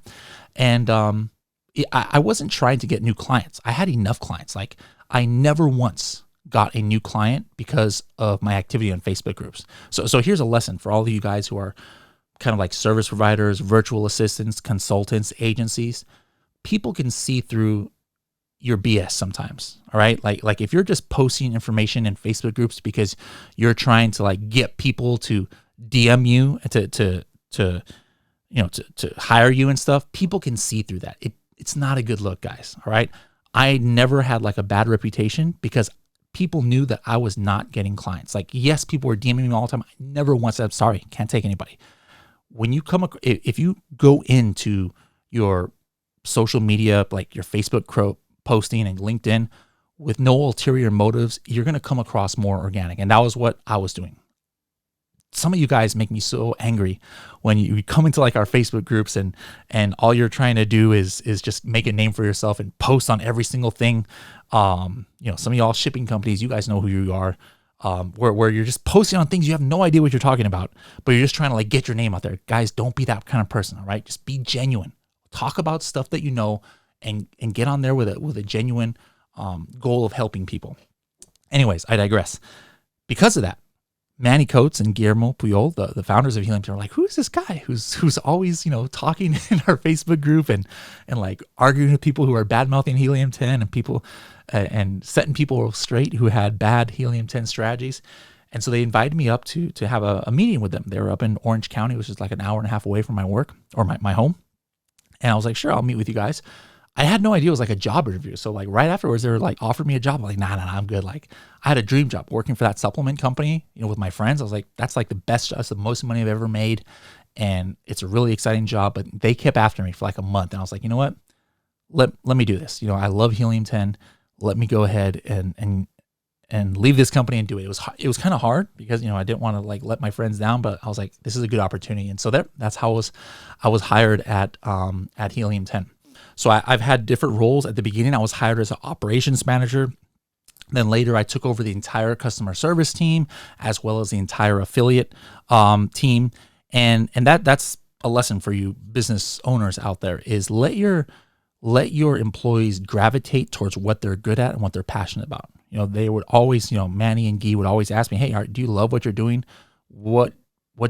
And I wasn't trying to get new clients. I had enough clients. Like, I never once got a new client because of my activity on Facebook groups. So here's a lesson for all of you guys who are kind of like service providers, virtual assistants, consultants, agencies. People can see through your BS sometimes. All right. Like if you're just posting information in Facebook groups because you're trying to like get people to DM you to hire you and stuff, people can see through that. It's not a good look, guys. All right. I never had like a bad reputation because people knew that I was not getting clients. Like, yes, people were DMing me all the time. I never once said, sorry, can't take anybody. When you if you go into your social media, like your Facebook posting and LinkedIn with no ulterior motives, you're going to come across more organic. And that was what I was doing. Some of you guys make me so angry when you come into like our Facebook groups and all you're trying to do is just make a name for yourself and post on every single thing. Some of y'all shipping companies, you guys know who you are, where you're just posting on things you have no idea what you're talking about, but you're just trying to like get your name out there. Guys, don't be that kind of person. All right. Just be genuine. Talk about stuff that you know and get on there with a genuine goal of helping people. Anyways, I digress. Because of that, Manny Coates and Guillermo Puyol, the founders of Helium-10, are like, who's this guy who's always, talking in our Facebook group and like arguing with people who are bad mouthing Helium-10 and people and setting people straight who had bad Helium-10 strategies. And so they invited me up to have a meeting with them. They were up in Orange County, which is like an hour and a half away from my work or my home. And I was like, sure, I'll meet with you guys. I had no idea it was like a job interview. So like right afterwards, they were like offered me a job. I'm like, nah, I'm good. Like I had a dream job working for that supplement company, with my friends. I was like, that's like the best, that's the most money I've ever made. And it's a really exciting job, but they kept after me for like a month. And I was like, you know what? Let me do this. I love Helium 10. Let me go ahead and leave this company and do it. It was kind of hard because, I didn't want to like let my friends down, but I was like, this is a good opportunity. And so that's how I was hired at Helium 10. So I've had different roles. At the beginning, I was hired as an operations manager. Then later I took over the entire customer service team as well as the entire affiliate team. And that's a lesson for you business owners out there is let your employees gravitate towards what they're good at and what they're passionate about. They would always, Manny and Guy would always ask me, hey, do you love what you're doing? What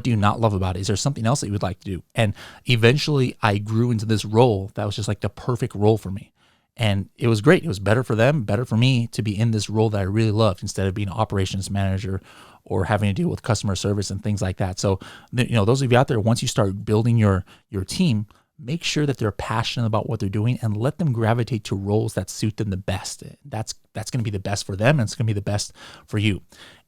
do you not love about it? Is there something else that you would like to do? And eventually I grew into this role that was just like the perfect role for me. And it was great. It was better for them, better for me to be in this role that I really loved instead of being an operations manager or having to deal with customer service and things like that. So, those of you out there, once you start building your team, make sure that they're passionate about what they're doing and let them gravitate to roles that suit them the best. That's going to be the best for them and it's going to be the best for you.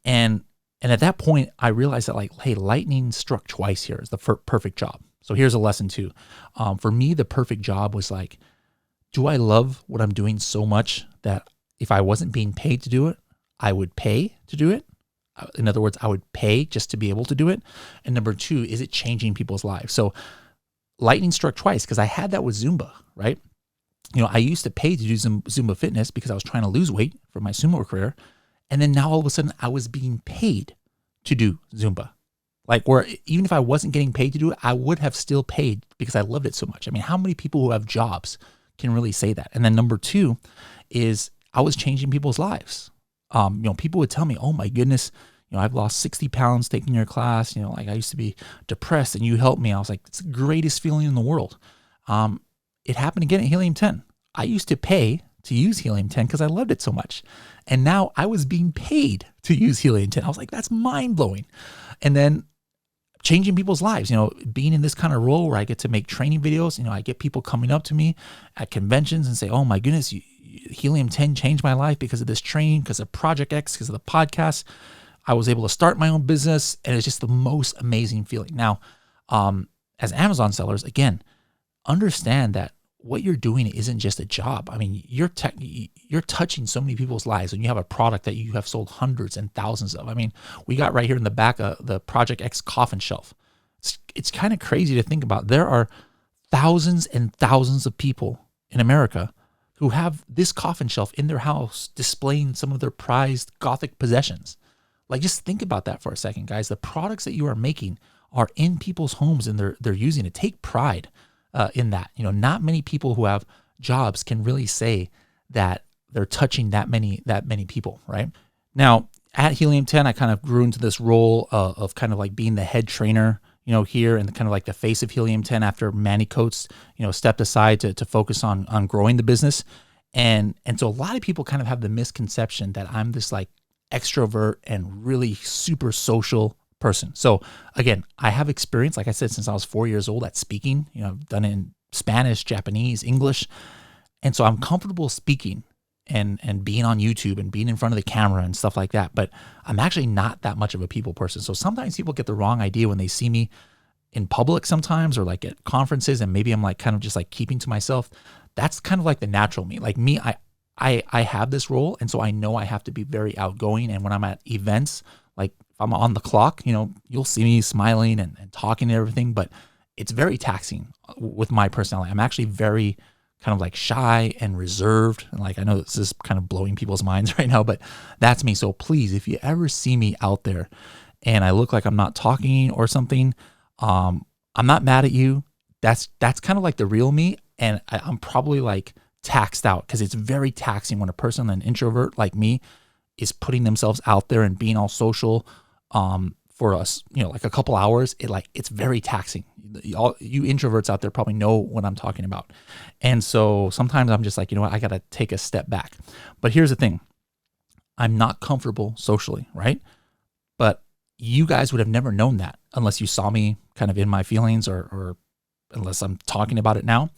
And at that point, I realized that like, hey, lightning struck twice here is the perfect job. So here's a lesson too. For me, the perfect job was like, do I love what I'm doing so much that if I wasn't being paid to do it, I would pay to do it? In other words, I would pay just to be able to do it. And number two, is it changing people's lives? So lightning struck twice because I had that with Zumba, right? I used to pay to do Zumba fitness because I was trying to lose weight for my sumo career. And then now all of a sudden I was being paid to do Zumba. Like where even if I wasn't getting paid to do it, I would have still paid because I loved it so much. I mean, how many people who have jobs can really say that? And then number two is I was changing people's lives. People would tell me, oh my goodness, I've lost 60 pounds taking your class. Like I used to be depressed and you helped me. I was like, it's the greatest feeling in the world. It happened again at Helium 10. I used to pay to use Helium 10 because I loved it so much. And now I was being paid to use Helium 10. I was like, that's mind blowing. And then changing people's lives, being in this kind of role where I get to make training videos, I get people coming up to me at conventions and say, oh my goodness, Helium 10 changed my life because of this training, because of Project X, because of the podcast. I was able to start my own business and it's just the most amazing feeling. Now, as Amazon sellers, again, understand that what you're doing isn't just a job. I mean, you're touching so many people's lives and you have a product that you have sold hundreds and thousands of. I mean, we got right here in the back of the Project X coffin shelf. It's kind of crazy to think about. There are thousands and thousands of people in America who have this coffin shelf in their house displaying some of their prized Gothic possessions. Like, just think about that for a second, guys. The products that you are making are in people's homes and they're using it. Take pride in that. Not many people who have jobs can really say that they're touching that many people, right? Now, at Helium 10, I kind of grew into this role of kind of like being the head trainer, here and kind of like the face of Helium 10 after Manny Coates, stepped aside to focus on growing the business. And so a lot of people kind of have the misconception that I'm this like extrovert and really super social person. So again, I have experience, like I said, since I was 4 years old at speaking. I've done it in Spanish, Japanese, English. And so I'm comfortable speaking and being on YouTube and being in front of the camera and stuff like that. But I'm actually not that much of a people person. So sometimes people get the wrong idea when they see me in public sometimes or like at conferences and maybe I'm like kind of just like keeping to myself. That's kind of like the natural me. Like me, I have this role. And so I know I have to be very outgoing. And when I'm at events, like if I'm on the clock, you'll see me smiling and talking and everything, but it's very taxing with my personality. I'm actually very kind of like shy and reserved. And like, I know this is kind of blowing people's minds right now, but that's me. So please, if you ever see me out there and I look like I'm not talking or something, I'm not mad at you. That's kind of like the real me. And I'm probably like taxed out because it's very taxing when a person, an introvert like me, is putting themselves out there and being all social for us, like a couple hours. It's very taxing. All you introverts out there probably know what I'm talking about. And so sometimes I'm just like, what, I got to take a step back. But here's the thing. I'm not comfortable socially, right? But you guys would have never known that unless you saw me kind of in my feelings or unless I'm talking about it now.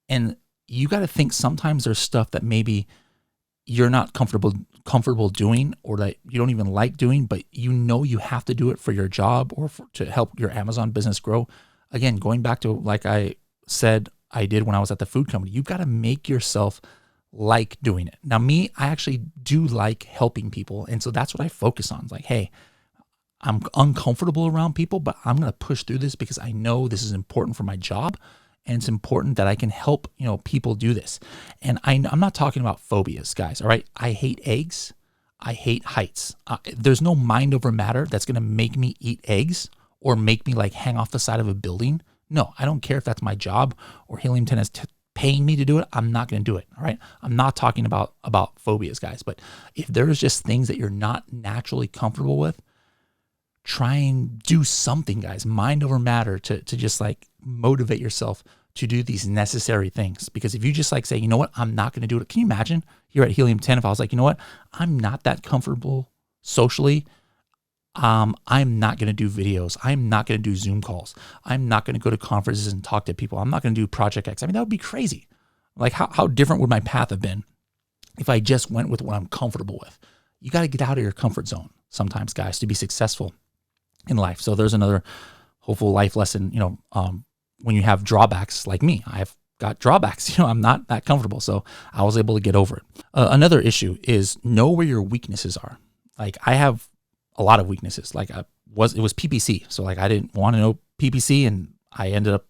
And you got to think sometimes there's stuff that maybe you're not comfortable doing, or that you don't even like doing, but you have to do it for your job or to help your Amazon business grow. Again, going back to like I said I did when I was at the food company, you've got to make yourself like doing it. Now me, I actually do like helping people, and so that's what I focus on. It's like, hey, I'm uncomfortable around people, but I'm going to push through this because I know this is important for my job, and it's important that I can help, people do this. And I'm not talking about phobias, guys. All right. I hate eggs. I hate heights. There's no mind over matter that's going to make me eat eggs or make me like hang off the side of a building. No, I don't care if that's my job or Helium 10 is paying me to do it. I'm not going to do it. All right. I'm not talking about phobias, guys. But if there's just things that you're not naturally comfortable with, try and do something, guys. Mind over matter to just like motivate yourself to do these necessary things. Because if you just like say, you know what, I'm not going to do it. Can you imagine here at Helium 10 if I was like, you know what, I'm not that comfortable socially. I'm not going to do videos. I'm not going to do Zoom calls. I'm not going to go to conferences and talk to people. I'm not going to do Project X. I mean, that would be crazy. Like how different would my path have been if I just went with what I'm comfortable with? You got to get out of your comfort zone sometimes, guys, to be successful in life. So there's another hopeful life lesson, when you have drawbacks like me. I've got drawbacks, I'm not that comfortable. So I was able to get over it. Another issue is know where your weaknesses are. Like I have a lot of weaknesses. Like it was PPC. So like I didn't want to know PPC, and I ended up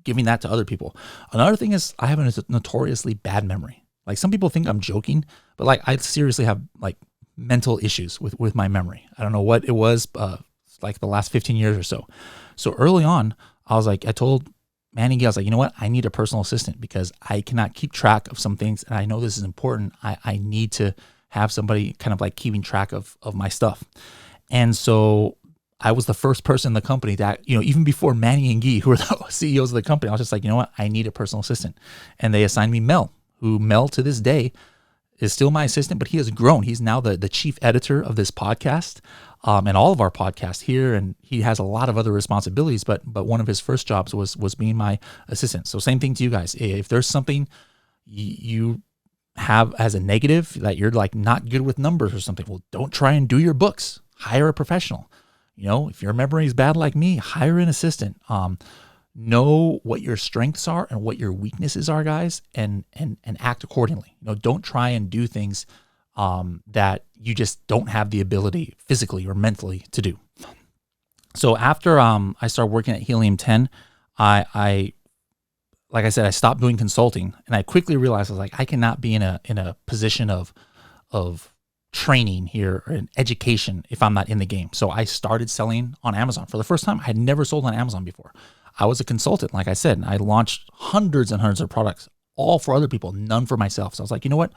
giving that to other people. Another thing is I have a notoriously bad memory. Like some people think I'm joking, but like I seriously have like mental issues with my memory. I don't know what it was, like the last 15 years or so. So early on, I told Manny, I was like, you know what? I need a personal assistant because I cannot keep track of some things. And I know this is important. I need to have somebody kind of like keeping track of my stuff. And so I was the first person in the company that, even before Manny and Guy, who were the CEOs of the company, I was just like, you know what? I need a personal assistant. And they assigned me Mel, who Mel to this day is still my assistant, but he has grown. He's now the chief editor of this podcast. And all of our podcasts here, and he has a lot of other responsibilities, but one of his first jobs was being my assistant. So same thing to you guys. If there's something you have as a negative, that you're like not good with numbers or something, well, don't try and do your books. Hire a professional. If your memory is bad like me, hire an assistant. Know what your strengths are and what your weaknesses are, guys, and act accordingly. Don't try and do things that you just don't have the ability physically or mentally to do. So after I started working at Helium 10, I like I said, I stopped doing consulting, and I quickly realized I was like, I cannot be in a position of training here or in education if I'm not in the game. So I started selling on Amazon for the first time. I had never sold on Amazon before. I was a consultant, like I said, and I launched hundreds and hundreds of products, all for other people, none for myself. So I was like, you know what?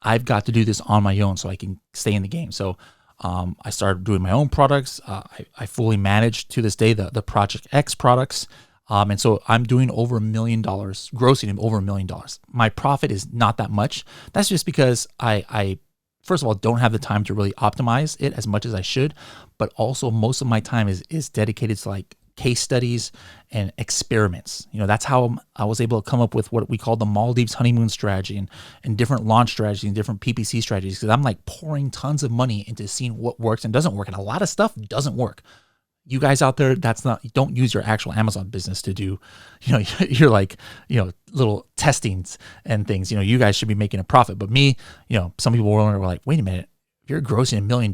I've got to do this on my own so I can stay in the game. So I started doing my own products. I fully manage to this day the Project X products. And so I'm doing over $1 million, grossing over $1 million. My profit is not that much. That's just because I first of all, don't have the time to really optimize it as much as I should. But also most of my time is dedicated to like case studies and experiments. That's how I was able to come up with what we call the Maldives honeymoon strategy and different launch strategies and different PPC strategies, because I'm like pouring tons of money into seeing what works and doesn't work. And a lot of stuff doesn't work. You guys out there, don't use your actual Amazon business to do, you're like, little testings and things. You guys should be making a profit. But me, some people were like, wait a minute, if you're grossing $1 million,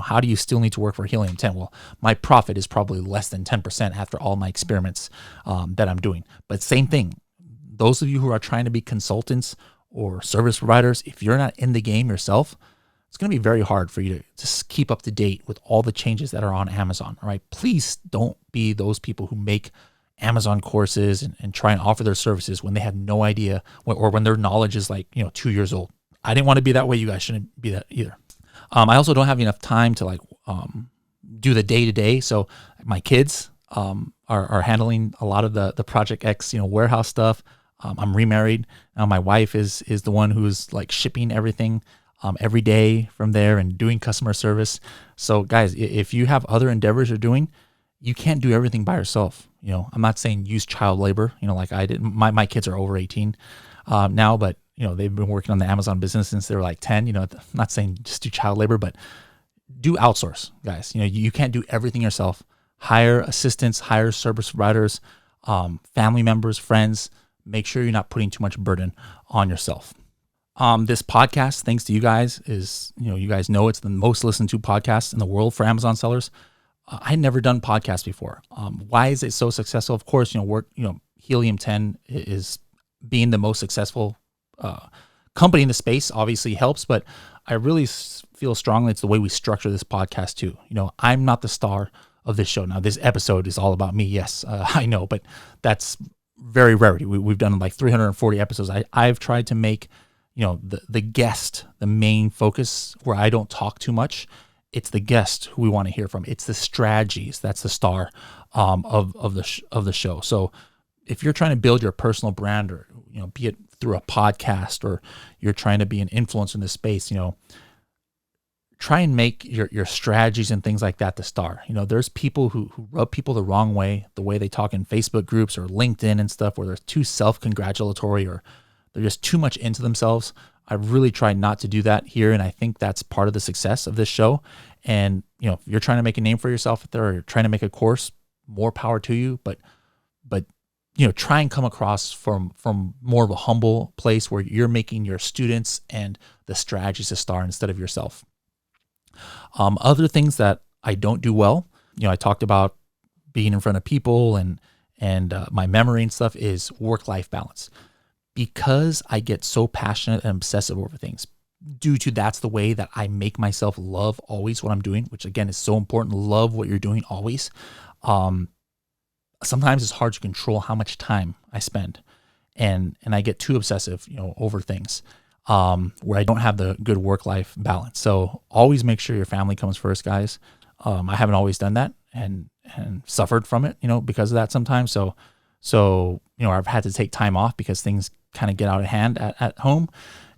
how do you still need to work for Helium 10? Well, my profit is probably less than 10% after all my experiments that I'm doing. But same thing, those of you who are trying to be consultants or service providers, if you're not in the game yourself, it's going to be very hard for you to just keep up to date with all the changes that are on Amazon. All right. Please don't be those people who make Amazon courses and try and offer their services when they have no idea or when their knowledge is like, 2 years old. I didn't want to be that way. You guys shouldn't be that either. I also don't have enough time to like do the day-to-day. So my kids are handling a lot of the Project X, warehouse stuff. I'm remarried. My wife is the one who's like shipping everything every day from there and doing customer service. So guys, if you have other endeavors you're doing, you can't do everything by yourself. I'm not saying use child labor, like I did. My kids are over 18 now, but they've been working on the Amazon business since they were like 10. I'm not saying just do child labor, but do outsource, guys. You can't do everything yourself. Hire assistants, hire service providers, family members, friends. Make sure you're not putting too much burden on yourself. This podcast, thanks to you guys, is, you guys know it's the most listened to podcast in the world for Amazon sellers. I had never done podcasts before. Why is it so successful? Of course, Helium 10 is being the most successful company in the space obviously helps, but I really feel strongly it's the way we structure this podcast too. I'm not the star of this show. Now, this episode is all about me. Yes, I know, but that's very rarity. We've done like 340 episodes. I've tried to make, the guest the main focus, where I don't talk too much. It's the guest who we want to hear from. It's the strategies. That's the star of the show. So if you're trying to build your personal brand, or be it through a podcast, or you're trying to be an influencer in this space, try and make your strategies and things like that the star. There's people who rub people the wrong way, the way they talk in Facebook groups or LinkedIn and stuff, where they're too self-congratulatory, or they're just too much into themselves. I really try not to do that here, and I think that's part of the success of this show. And if you're trying to make a name for yourself out there, or you're trying to make a course, more power to you. But try and come across from more of a humble place, where you're making your students and the strategies a star instead of yourself. Other things that I don't do well, I talked about being in front of people and my memory and stuff, is work-life balance. Because I get so passionate and obsessive over things, due to that's the way that I make myself love always what I'm doing, which again is so important. Love what you're doing always. Sometimes it's hard to control how much time I spend, and I get too obsessive, over things, where I don't have the good work-life balance. So always make sure your family comes first, guys. I haven't always done that, and suffered from it, because of that sometimes. So I've had to take time off because things kind of get out of hand at home.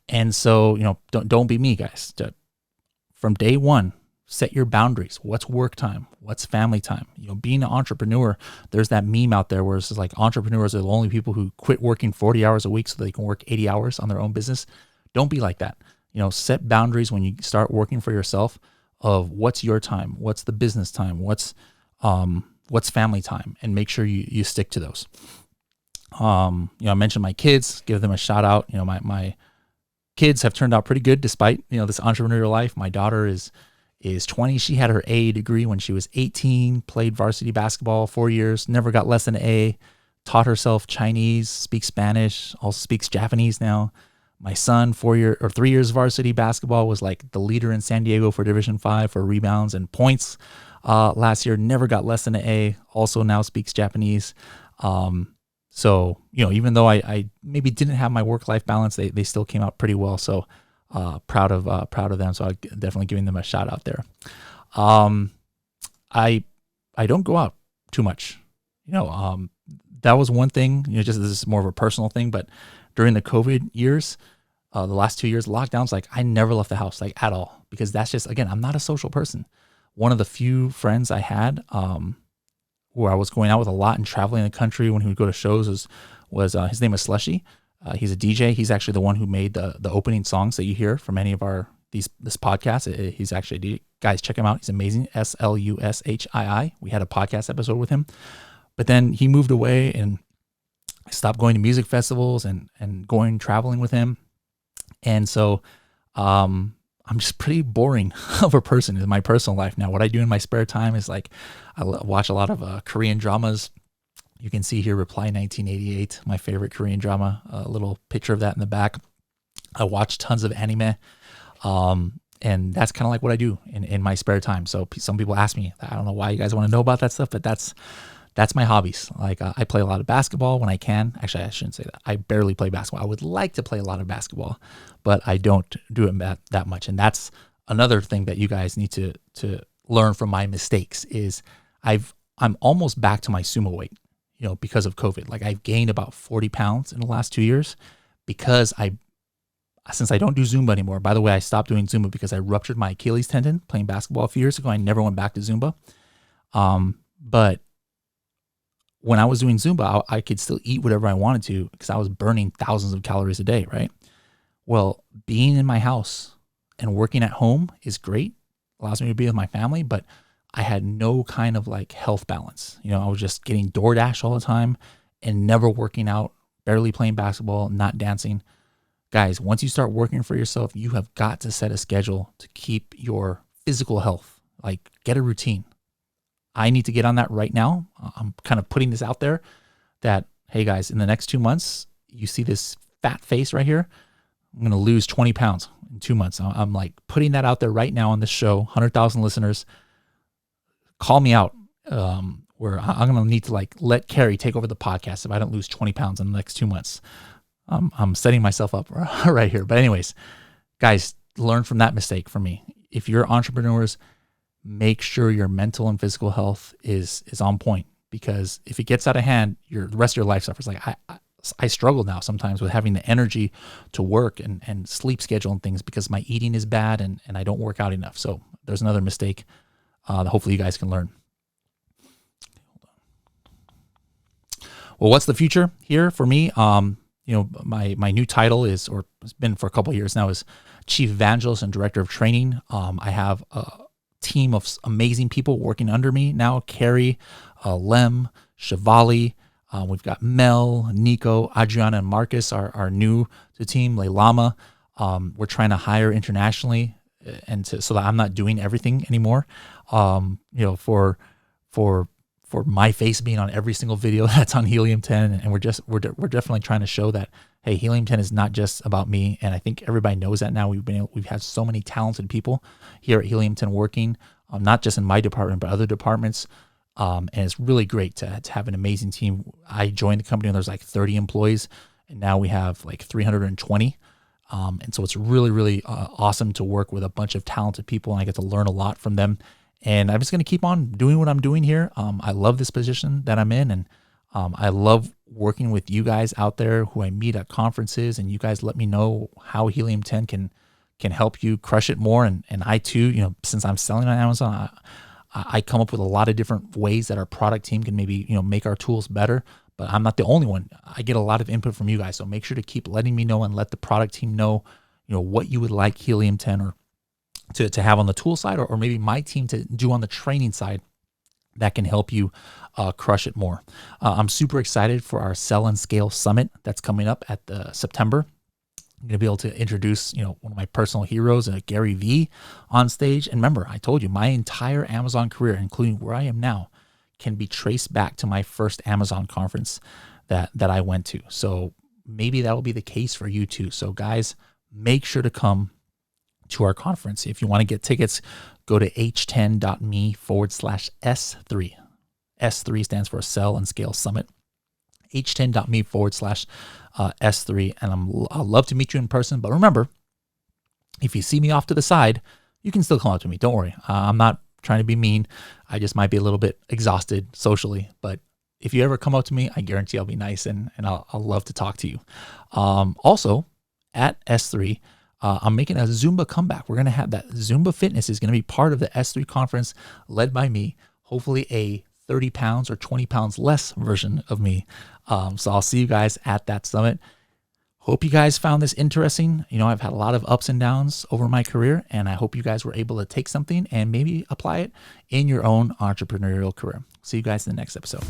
And so, don't be me, guys. From day one, set your boundaries. What's work time? What's family time? Being an entrepreneur, there's that meme out there where it's like entrepreneurs are the only people who quit working 40 hours a week so they can work 80 hours on their own business. Don't be like that. Set boundaries when you start working for yourself, of what's your time, what's the business time, what's family time, and make sure you stick to those. I mentioned my kids, give them a shout out. My kids have turned out pretty good despite, this entrepreneurial life. My daughter is 20. She had her A degree when she was 18, played varsity basketball 4 years, never got less than an A, taught herself Chinese, speaks Spanish, also speaks Japanese now. My son, 3 years varsity basketball, was like the leader in San Diego for Division 5 for rebounds and points. Last year, never got less than an A, also now speaks Japanese. So, even though I maybe didn't have my work-life balance, they still came out pretty well. So, proud of them. So I'm definitely giving them a shout out there. I don't go out too much. That was one thing, just this is more of a personal thing, but during the COVID years, the last 2 years, lockdowns, like I never left the house, like at all, because that's just, again, I'm not a social person. One of the few friends I had, where I was going out with a lot and traveling the country when he would go to shows was his name is Slushy. He's a DJ. He's actually the one who made the opening songs that you hear from any of this podcast. He's actually a DJ. Guys, check him out. He's amazing. SLUSHII. We had a podcast episode with him, but then he moved away, and I stopped going to music festivals and going traveling with him. And so, I'm just pretty boring of a person in my personal life now. What I do in my spare time is like, I watch a lot of Korean dramas. You can see here Reply 1988, my favorite Korean drama, a little picture of that in the back. I watch tons of anime. And that's kind of like what I do in my spare time. So some people ask me, I don't know why you guys want to know about that stuff, but that's my hobbies. Like I play a lot of basketball when I can. Actually, I shouldn't say that. I barely play basketball. I would like to play a lot of basketball, but I don't do it that much. And that's another thing that you guys need to learn from my mistakes is I'm almost back to my sumo weight, because of COVID. Like I've gained about 40 pounds in the last 2 years because since I don't do Zumba anymore. By the way, I stopped doing Zumba because I ruptured my Achilles tendon playing basketball a few years ago. I never went back to Zumba. But when I was doing Zumba, I could still eat whatever I wanted to because I was burning thousands of calories a day, right? Well, being in my house and working at home is great, allows me to be with my family, but I had no kind of like health balance. I was just getting DoorDash all the time and never working out, barely playing basketball, not dancing. Guys, once you start working for yourself, you have got to set a schedule to keep your physical health. Like, get a routine. I need to get on that right now. I'm kind of putting this out there that, hey guys, in the next 2 months, you see this fat face right here, I'm going to lose 20 pounds in 2 months. I'm like putting that out there right now on this show, 100,000 listeners. Call me out, where I'm going to need to like let Carrie take over the podcast if I don't lose 20 pounds in the next 2 months. I'm setting myself up right here. But anyways, guys, learn from that mistake from me. If you're entrepreneurs, make sure your mental and physical health is on point, because if it gets out of hand, the rest of your life suffers. Like I struggle now sometimes with having the energy to work and sleep schedule and things because my eating is bad and I don't work out enough. So there's another mistake that hopefully you guys can learn. Well, what's the future here for me? My new title is, or it's been for a couple of years now, is Chief Evangelist and Director of Training. I have a team of amazing people working under me now. Carrie, Lem, Shivali. We've got Mel, Nico, Adriana, and Marcus are new to the team. Leilama. We're trying to hire internationally, so that I'm not doing everything anymore. For my face being on every single video that's on Helium 10, and we're definitely trying to show that, hey, Helium 10 is not just about me, and I think everybody knows that now. We've had so many talented people here at Helium 10 working, not just in my department but other departments, and it's really great to have an amazing team. I joined the company and there's like 30 employees, and now we have like 320. And so it's really, really awesome to work with a bunch of talented people, and I get to learn a lot from them. And I'm just going to keep on doing what I'm doing here. I love this position that I'm in, and I love working with you guys out there who I meet at conferences, and you guys let me know how Helium 10 can help you crush it more. And I too, since I'm selling on Amazon, I come up with a lot of different ways that our product team can maybe, make our tools better. But I'm not the only one. I get a lot of input from you guys. So make sure to keep letting me know and let the product team know, what you would like Helium 10 or to have on the tool side, or maybe my team to do on the training side that can help you crush it more. I'm super excited for our Sell and Scale Summit that's coming up at the September. I'm going to be able to introduce, one of my personal heroes, Gary Vee, on stage. And remember, I told you my entire Amazon career, including where I am now, can be traced back to my first Amazon conference that I went to. So maybe that will be the case for you too. So guys, make sure to come to our conference. If you want to get tickets, go to h10.me/S3. S3 stands for Sell and Scale Summit. h10.me/S3. And I'll love to meet you in person. But remember, if you see me off to the side, you can still come up to me. Don't worry. I'm not trying to be mean. I just might be a little bit exhausted socially. But if you ever come up to me, I guarantee I'll be nice and I'll love to talk to you. Also, at S3, I'm making a Zumba comeback. We're going to have that Zumba Fitness is going to be part of the S3 conference led by me, hopefully a 30 pounds or 20 pounds less version of me. So I'll see you guys at that summit. Hope you guys found this interesting. I've had a lot of ups and downs over my career, and I hope you guys were able to take something and maybe apply it in your own entrepreneurial career. See you guys in the next episode.